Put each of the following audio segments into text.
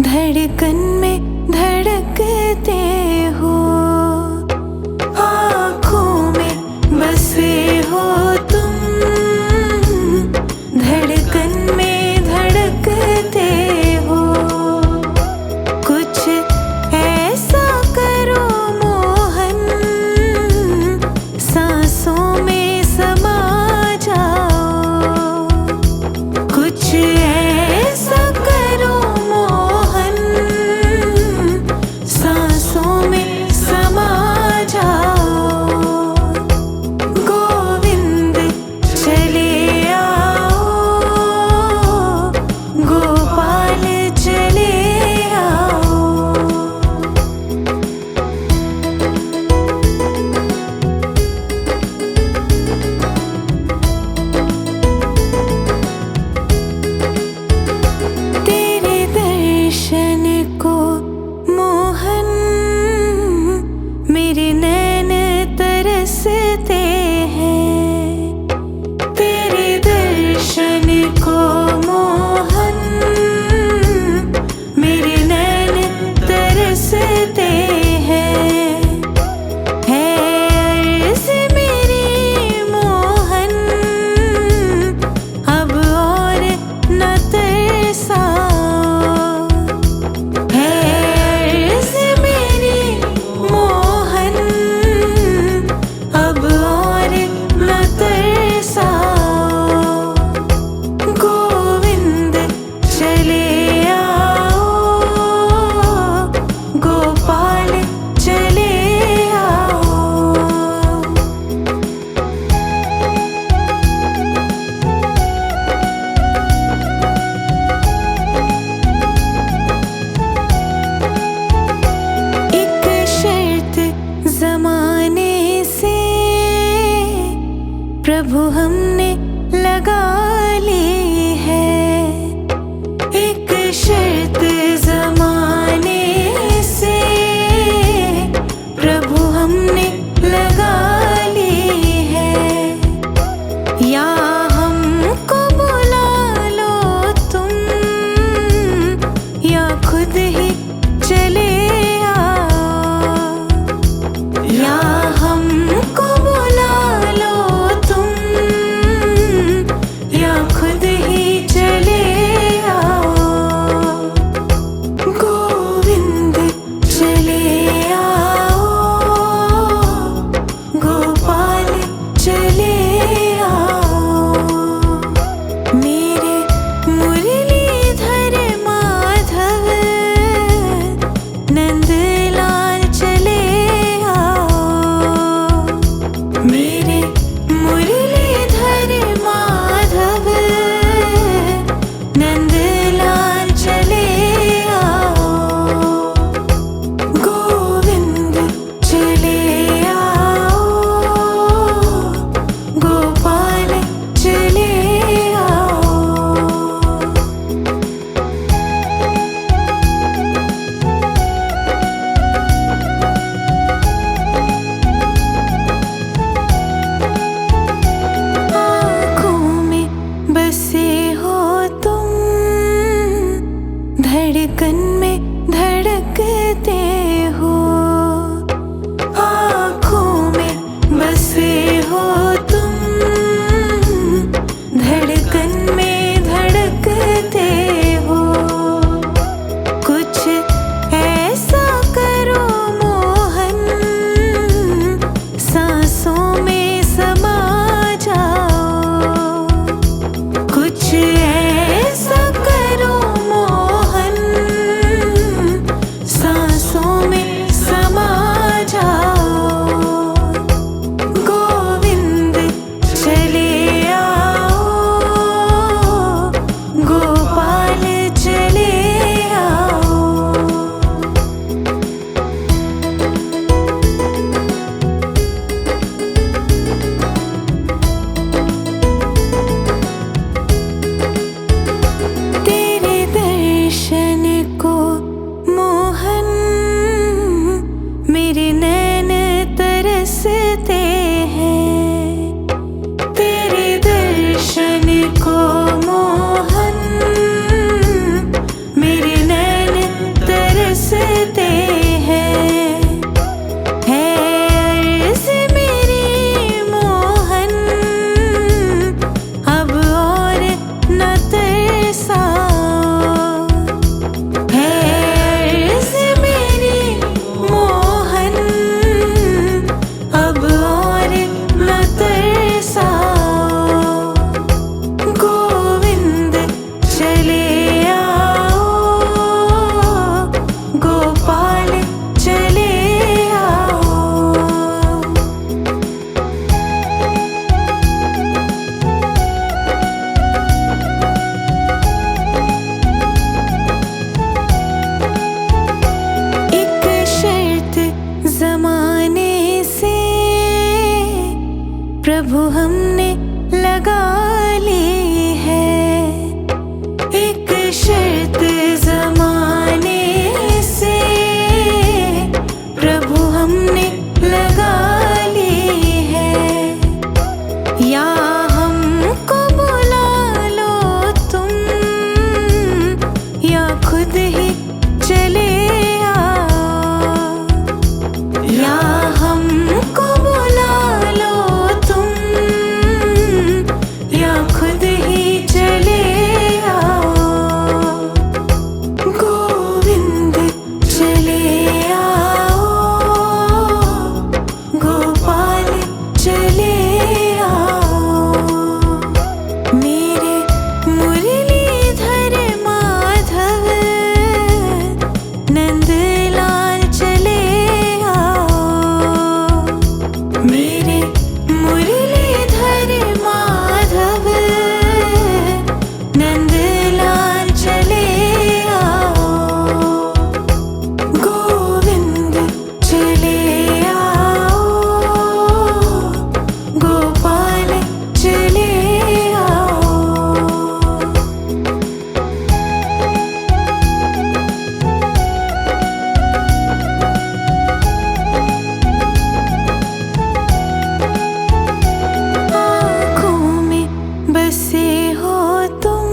धड़कन में धड़कते हो, आँखों में बसे हो तुम, धड़कन में धड़कते हो। कुछ ऐसा करो मोहन, सांसों में समा जाओ। कुछ ऐसा करो मोहन, सांसों में समा जाओ। गोविंद चले आओ, गोपाल चले आओ। तेरे दर्शन को मोहन मेरे नैन तरसते हैं। तेरे दर्शन को मोहन मेरे नैन तरसते हैं। है अर्ज़ मेरी मोहन, अब और न तरसाओ। है अर्ज़ मेरी मोहन, अब और न तरसाओ। गोविंद चले आओ, गोपाल चले आओ। एक शर्त ज़माने से प्रभु हमने लगा ली है। एक शर्त ज़माने से प्रभु हमने लगा ली है। या हमको बुला लो तुम, या खुद ही चले आओ। या हमको बुला लो तुम, या खुद ही चले आओ। गोविंद चले आओ, गोपाल चले आओ। मेरे मुरलीधर माधव नंदलाल चले आओ। मेरे मुरलीधर माधव नंदलाल चले आओ। गोविंद चले आओ, गोपाल चले आओ। आँखों में बसे हो तुम, धड़कन में धड़कते हो। आँखों में बसे हो तुम, धड़कन में धड़कते हो। कुछ ऐसा करो मोहन, सांसों में समा जाओ। कुछ ऐसा करो मोहन, सांसों में समा जाओ। गोविंद चले आओ, गोपाल चले आओ। हमने लगा ली है। एक शर्त ज़माने से प्रभु हमने लगा ली है। या हमको बुला लो तुम, या खुद ही चले आओ। या हमको बुला लो तुम, या खुद ही चले आओ। गोविंद चले आओ, गोपाल चले आओ। मेरे मुरलीधर माधव नंदलाल चले आओ। मेरे मुरलीधर माधव नंदलाल चले आओ। गोविंद चले आओ, गोपाल चले आओ। आँखों में बसे हो तुम,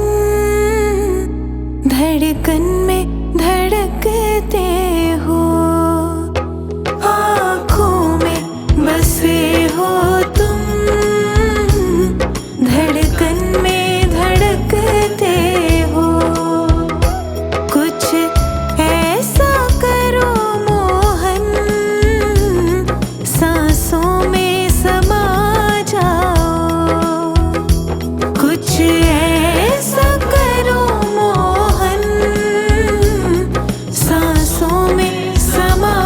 धड़कन में धड़कते हो। आँखों में बसे हो तुम, धड़कन में धड़कते हो। कुछ ऐसा करो मोहन, सांसों में समा जाओ। कुछ ऐसा करो मोहन, सांसों में समा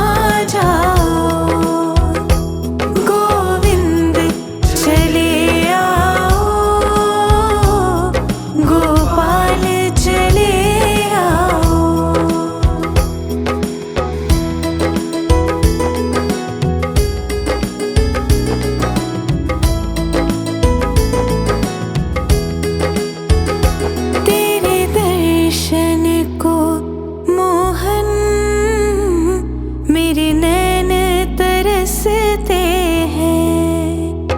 जाओ। गोविंद चले आओ, गोपाल चले आओ। तेरे दर्शन को मोहन मेरे नैन तरसते हैं।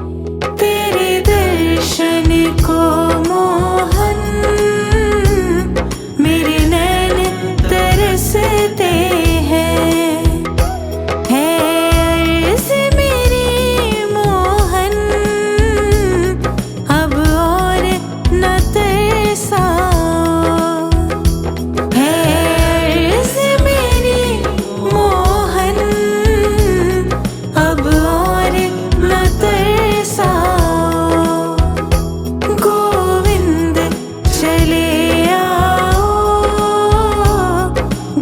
तेरे दर्शन को मोहन मेरे नैन तरसते हैं। है अर्ज़ मेरी मोहन, अब और न तरसाओ। है अर्ज़ मेरी मोहन, अब और न तरसाओ। गोविंद चले आओ,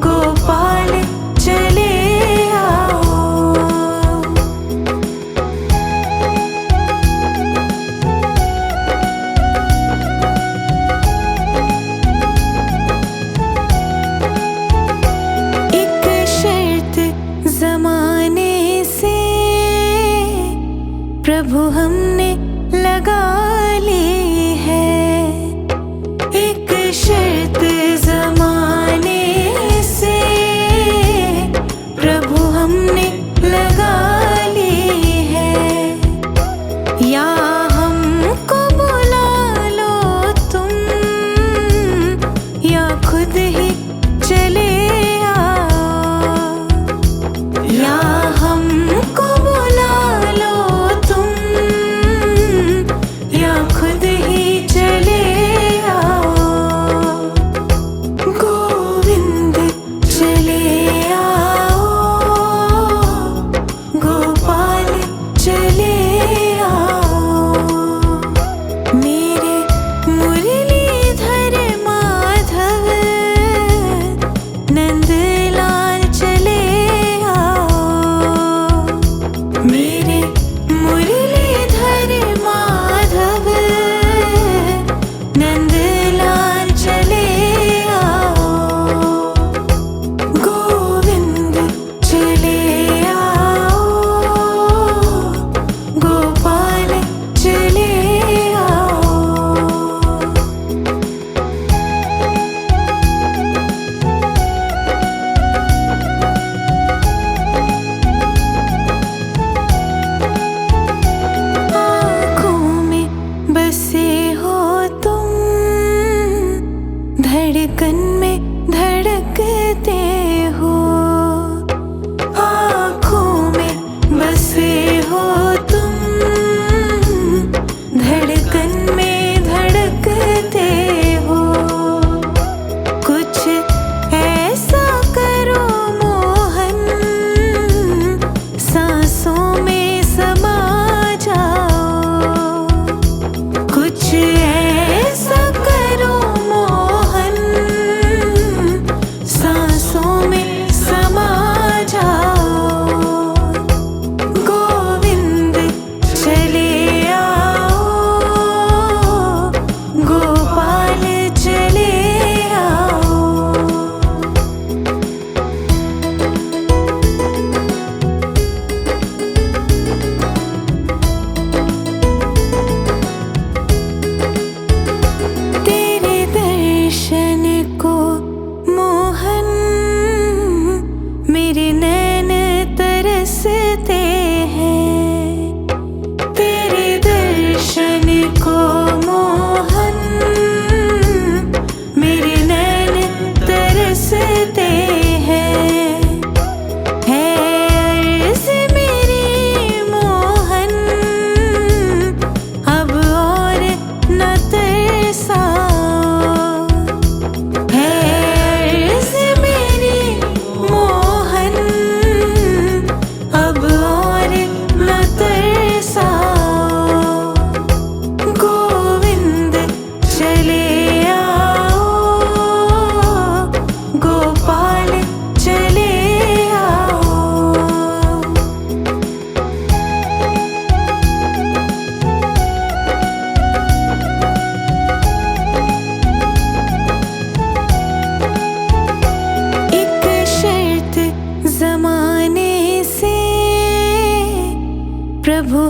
गोपाल चले आओ। एक शर्त ज़माने से प्रभु हमने लगा ली है। एक शर्त ज़माने से प्रभु हमने लगा ली है। या हमको बुला लो तुम, या खुद ही चले आओ। या हमको बुला लो तुम, या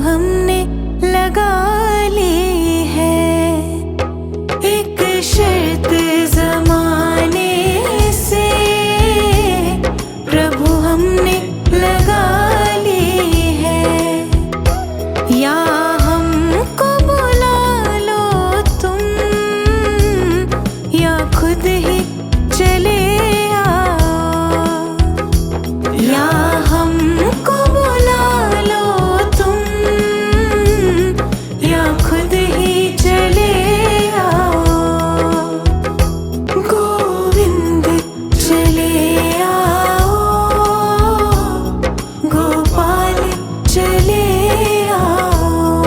हमने लगा ली है। एक शर्त ज़माने से प्रभु हमने लगा ली है। या हमको बुला लो तुम, या खुद ही चले आओ। या हमको बुला लो तुम, या खुद ही चले आओ। गोविंद चले आओ, गोपाल चले आओ।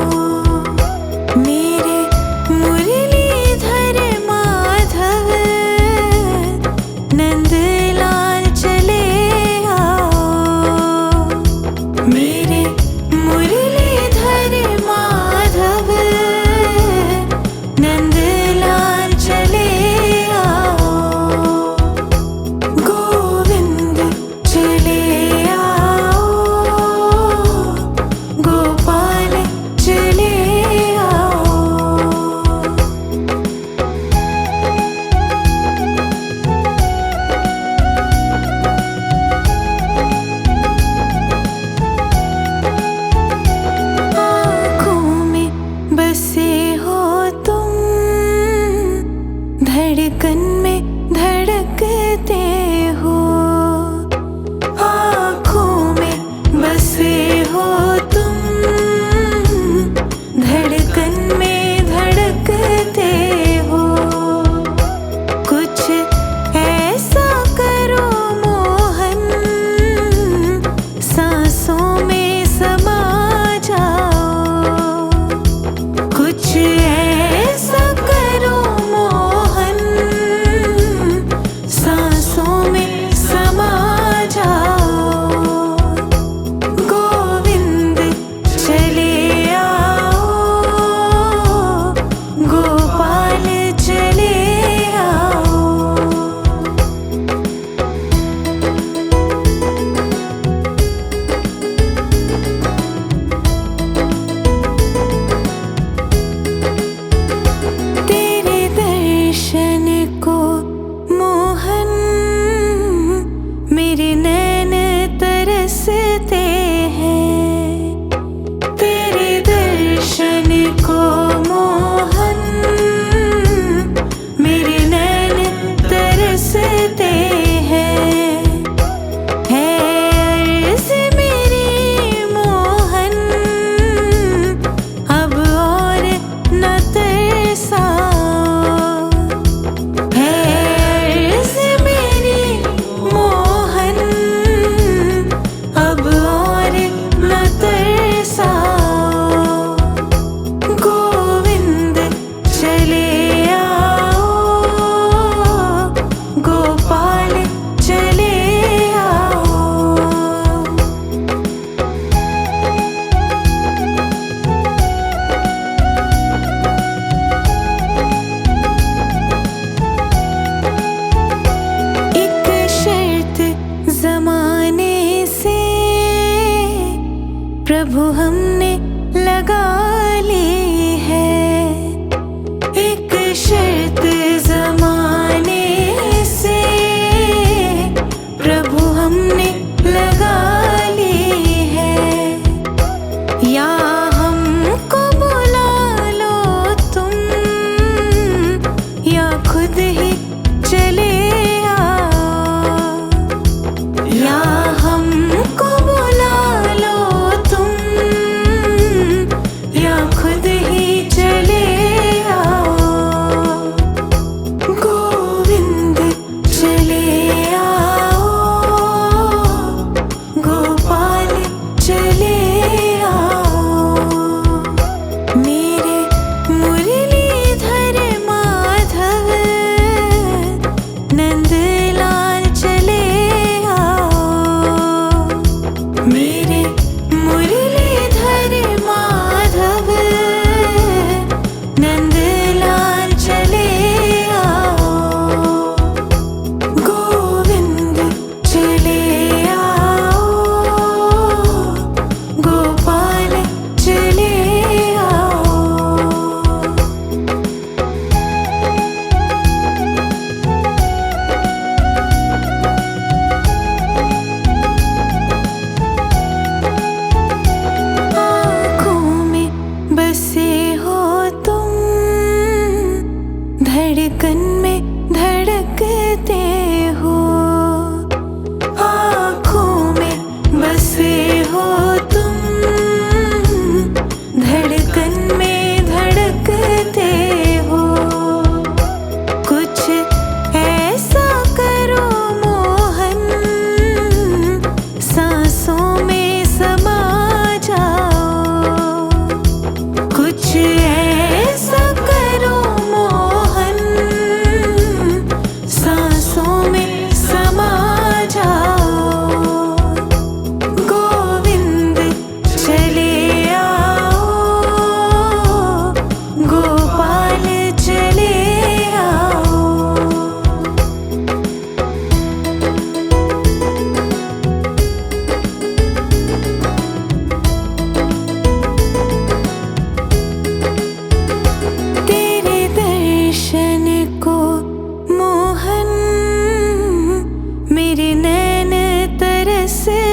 मेरे मुरलीधर माधव नंदलाल चले आओ। मेरे मुरलीधर माधव नंदलाल चले आओ। गोविंद चले आओ, गोपाल चले आओ। आँखों में बसे हो तुम, धड़कन में धड़कते हो। आँखों में बसे हो तुम, धड़कन में धड़कते हो। कुछ ऐसा करो मोहन, सांसों में समा जाओ। कुछ ऐसा करो मोहन, सांसों में समा जाओ। गोविंद चले आओ, गोपाल चले आओ। तेरे दर्शन को मोहन मेरे नैन तरसते हैं। तेरे दर्शन को मोहन मेरे नैन तरसते हैं। है अर्ज़ मेरी मोहन, अब और न तरसाओ। है अर्ज़ मेरी मोहन, अब और न तरसाओ। गोविंद चले आओ, गोपाल चले आओ। एक शर्त ज़माने से प्रभु हमने लगा ली है। एक शर्त ज़माने से प्रभु हमने लगा ली है। या हमको बुला लो तुम, या खुद ही चले आओ। या हमको बुला लो तुम, या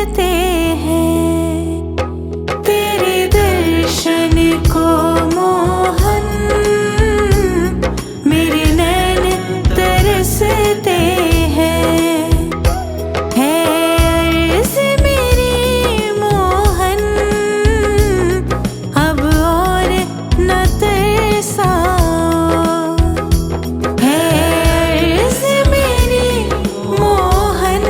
हैं। तेरे दर्शन को मोहन मेरे नैन तरसते हैं। है अर्ज़ मेरी मोहन अब और न तरसाओ। है अर्ज़ मेरी मोहन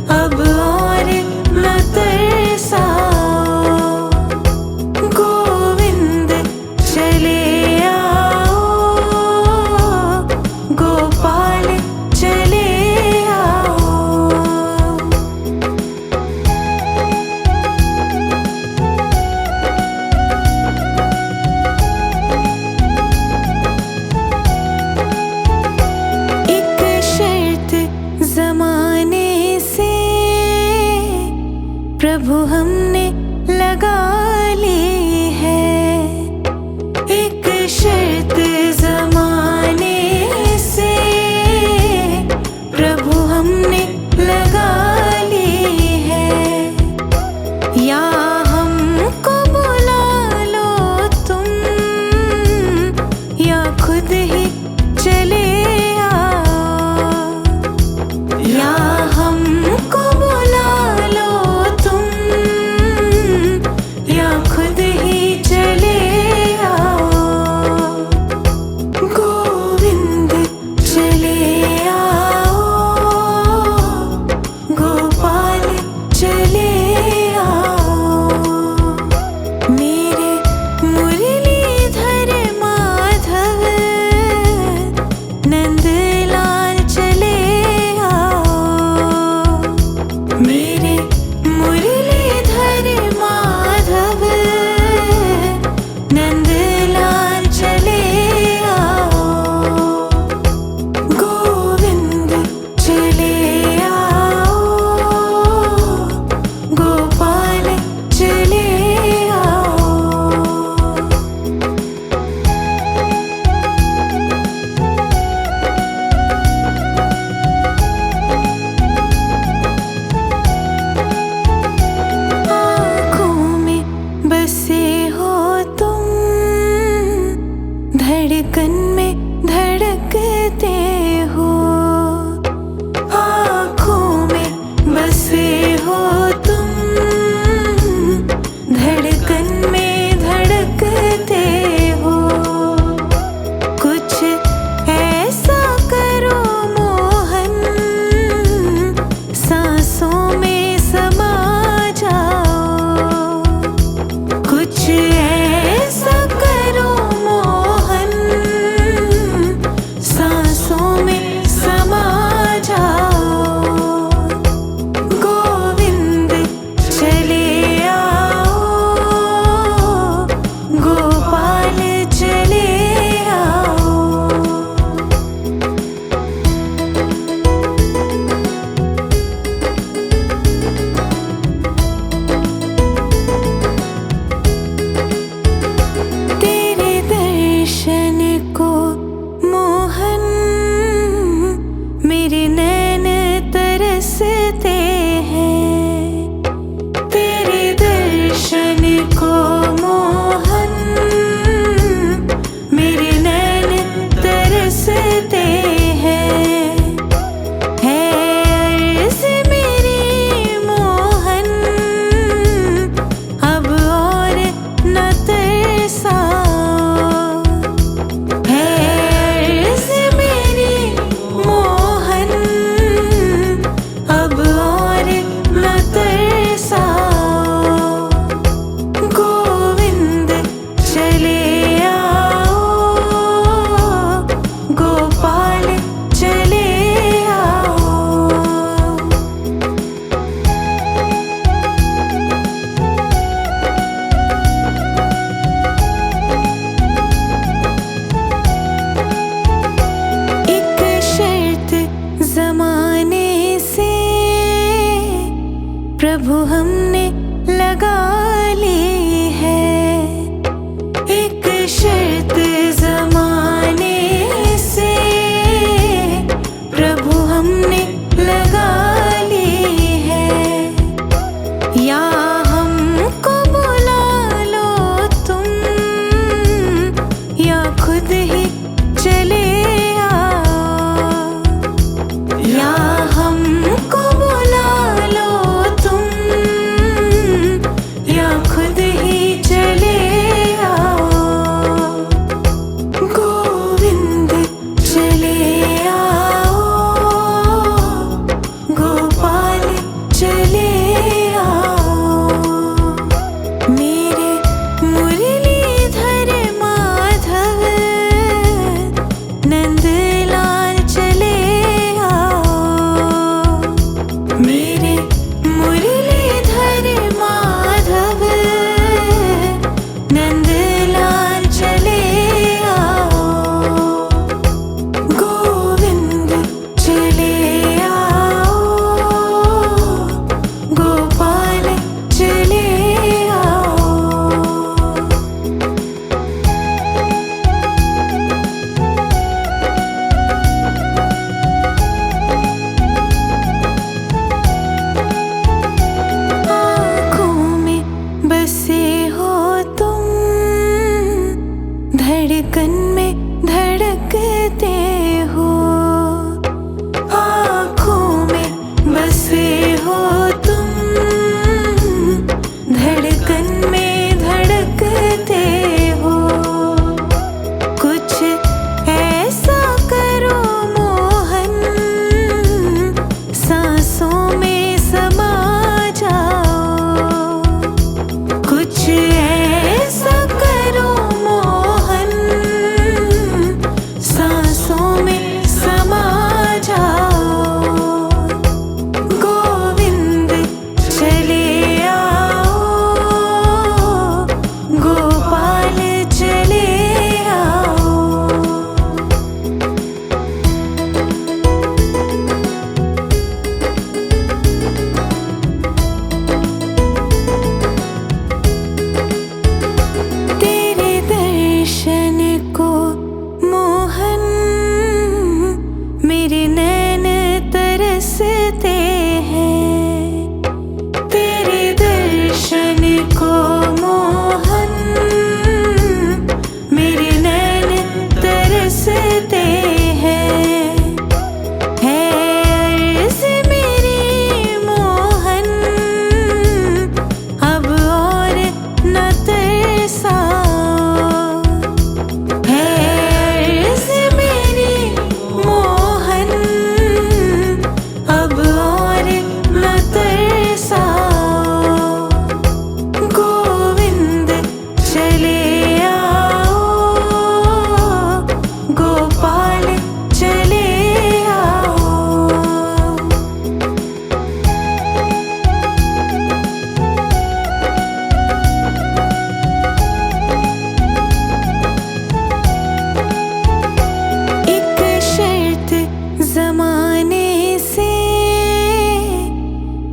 अब और न तरसाओ। गोविंद चले आओ, गोपाल चले आओ। एक शर्त ज़माने से प्रभु हमने लगा ली है। एक शर्त ज़माने से प्रभु हमने लगा ली है। या हमको बुला लो तुम या खुद ही चले आओ। या हमको बुला लो तुम या खुद ही चले आओ। गोविंद चले आओ, गोपाल चले आओ। मेरे मुरलीधर माधव नंदलाल चले आओ। मेरे मुरलीधर माधव नंदलाल चले आओ। गोविंद चले आओ, गोपाल चले आओ। आँखों में बसे हो तुम, धड़कन में धड़कते हो। आँखों में बसे हो तुम, धड़कन में धड़कते हो। कुछ ऐसा करो मोहन सांसों में समा जाओ। कुछ ऐसा करो मोहन सांसों में समा जाओ। गोविंद चले आओ, गोपाल चले आओ। तेरे दर्शन को मोहन मेरे नैन तरसते हैं। तेरे दर्शन को मोहन मेरे नैन तरसते हैं। है अर्ज़ मेरी मोहन अब और न तरसाओ। है अर्ज़ मेरी मोहन अब और न तरसाओ। गोविंद चले आओ, गोपाल चले आओ। एक शर्त ज़माने से प्रभु हमने लगा ली है। एक शर्त ज़माने से प्रभु हमने लगा ली है।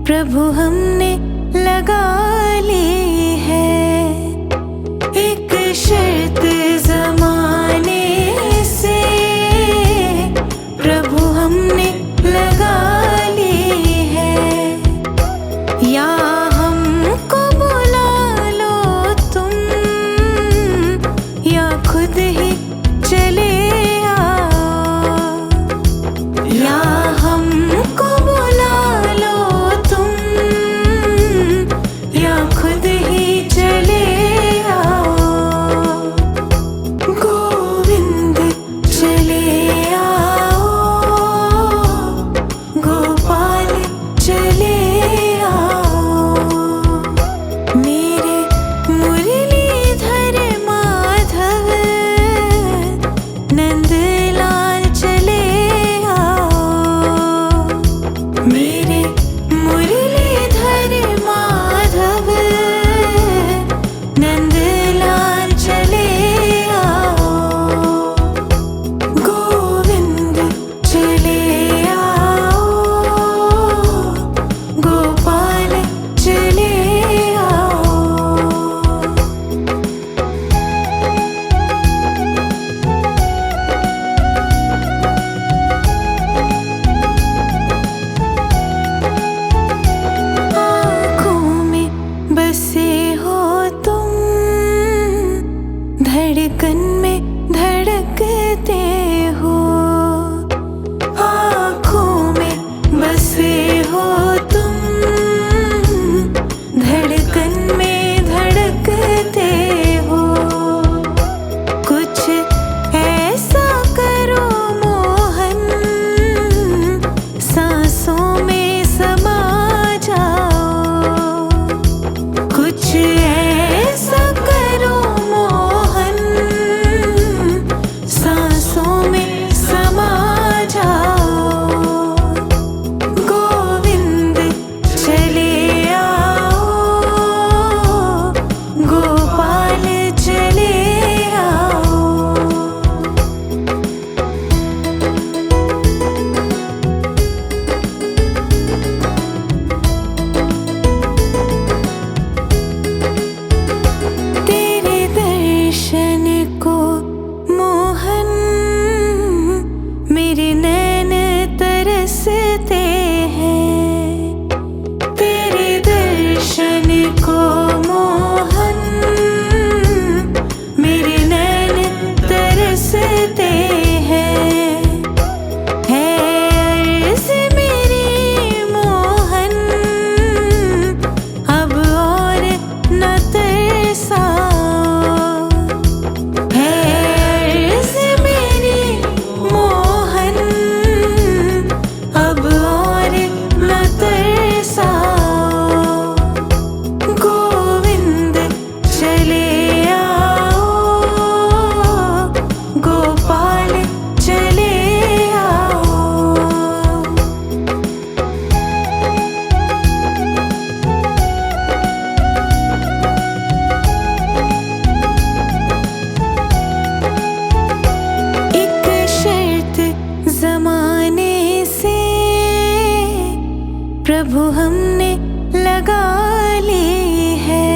प्रभु हमने लगा ली है। एक शर्त ज़माने से प्रभु हमने लगा ली है। या हमको बुला लो तुम, या खुद ही चले आओ। या हमको बुला लो तुम, या खुद ही चले आओ। गोविंद चले आओ, गोपाल चले आओ। मेरे मुरलीधर माधव नंदलाल चले आओ। मेरे मुरलीधर माधव नंदलाल चले आओ। गोविंद चले आओ, गोपाल चले आओ। आँखों में बसे हो तुम, धड़कन में धड़कते हो। आँखों में बसे हो तुम, धड़कन में धड़कते हो। कुछ ऐसा करो मोहन, सांसों में समा जाओ। कुछ ऐसा करो मोहन, सांसों में समा जाओ। गोविंद चले आओ, गोपाल चले आओ। तेरे दर्शन को मोहन मेरे नैन तरसते हैं। तेरे दर्शन को मोहन मेरे नैन तरसते हैं। है अर्ज़ मेरी मोहन, अब और न तरसाओ। है अर्ज़ मेरी मोहन, अब और न तरसाओ। गोविंद चले आओ, गोपाल चले आओ। एक शर्त ज़माने से प्रभु हमने लगा ली है।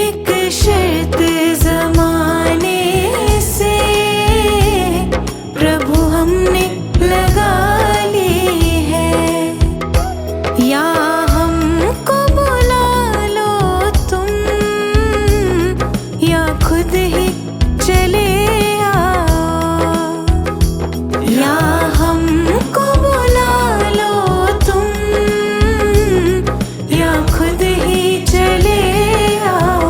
एक शर्त ज़माने से प्रभु हमने लगा ली है। या हमको बुला लो तुम, या खुद ही चले आओ। या हमको बुला लो तुम, या खुद ही चले आओ।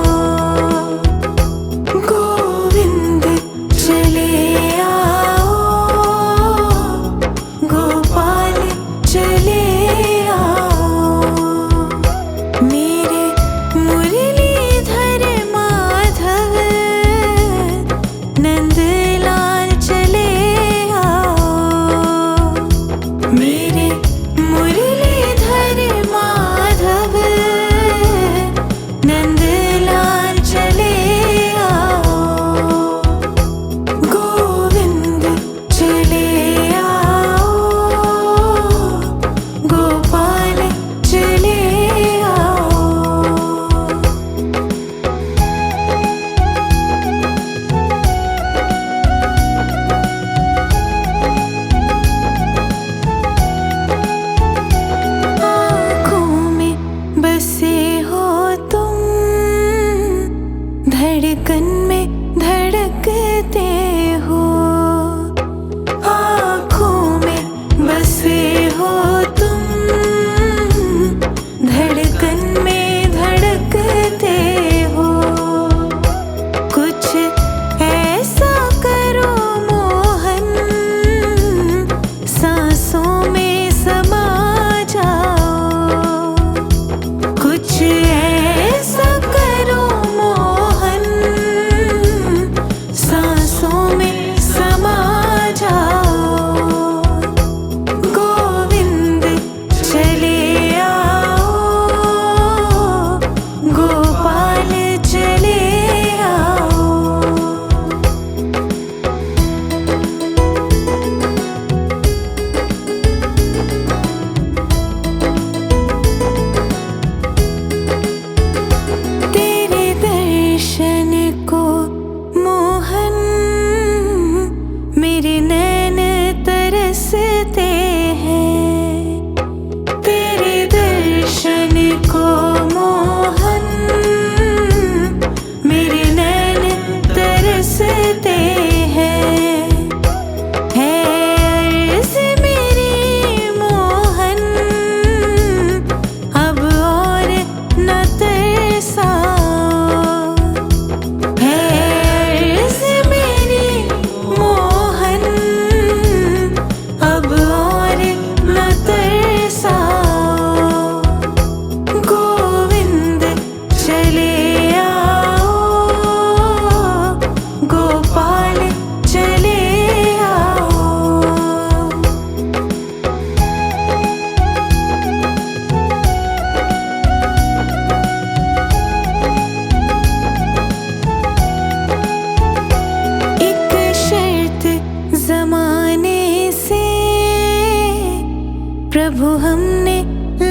हमने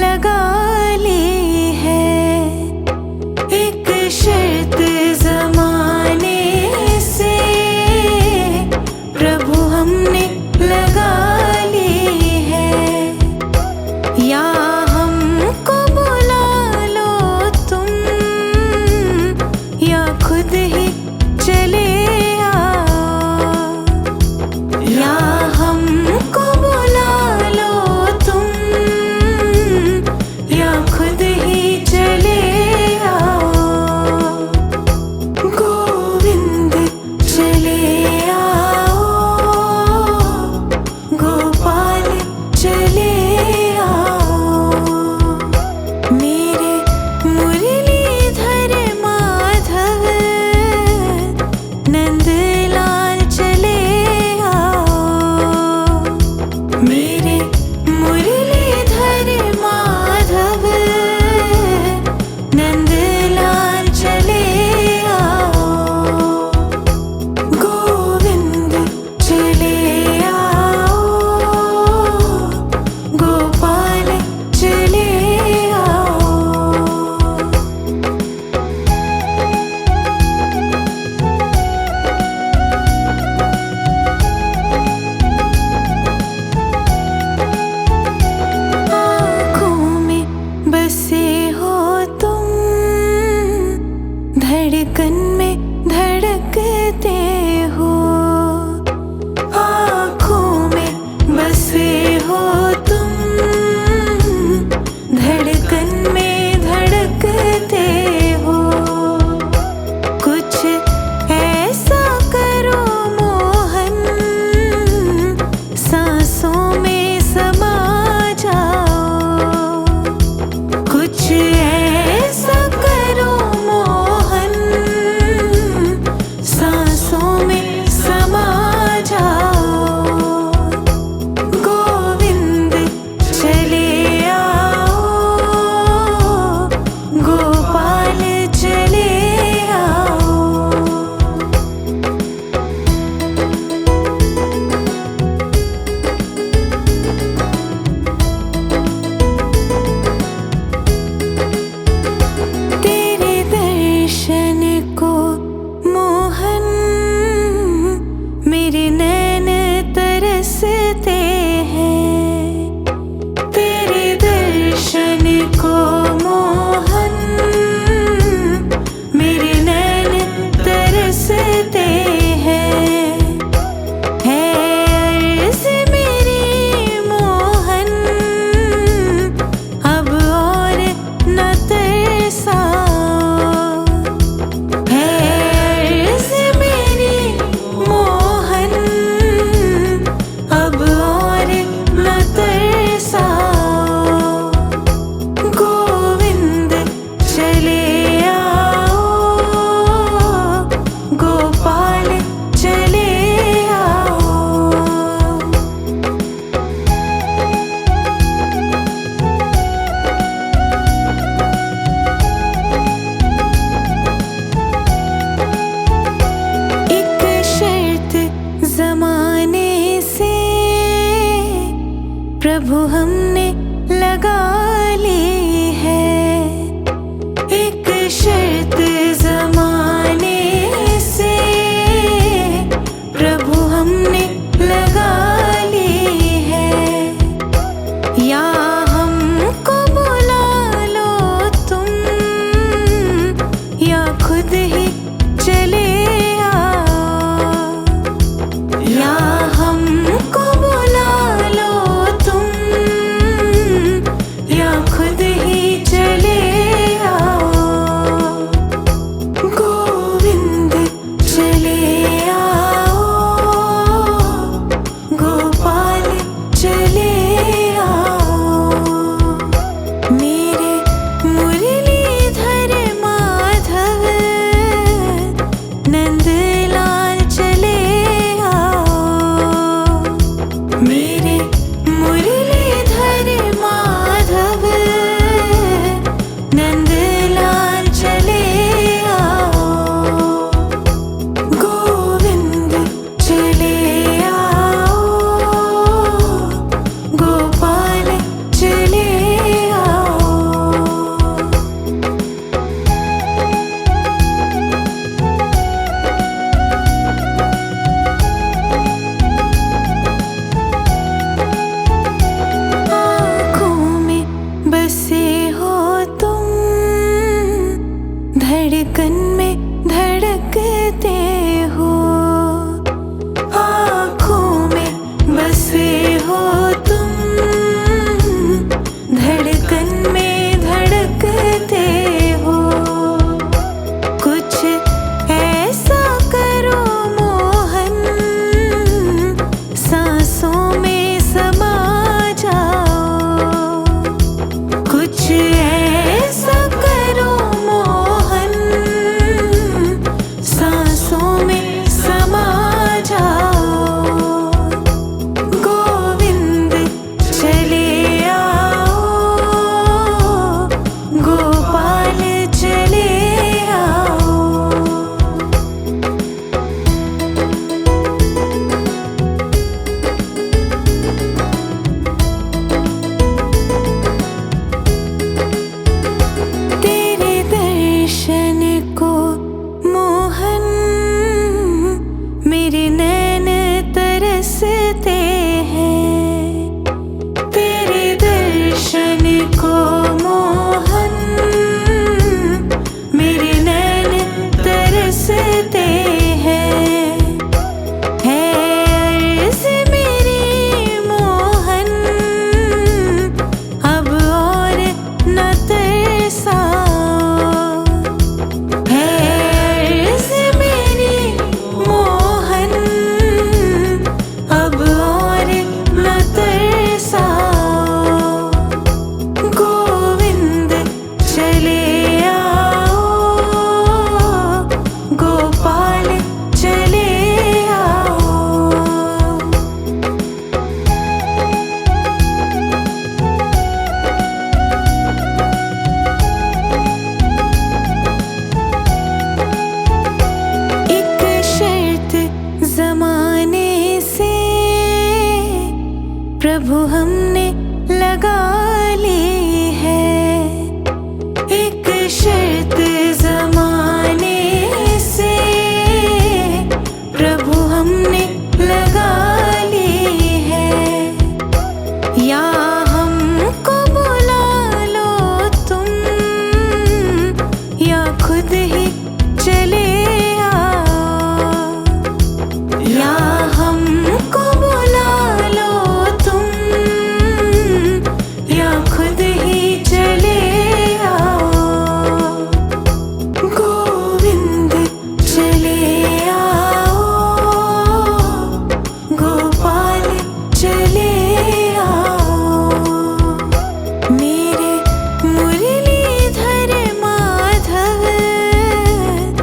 लगा ली है। एक शर्त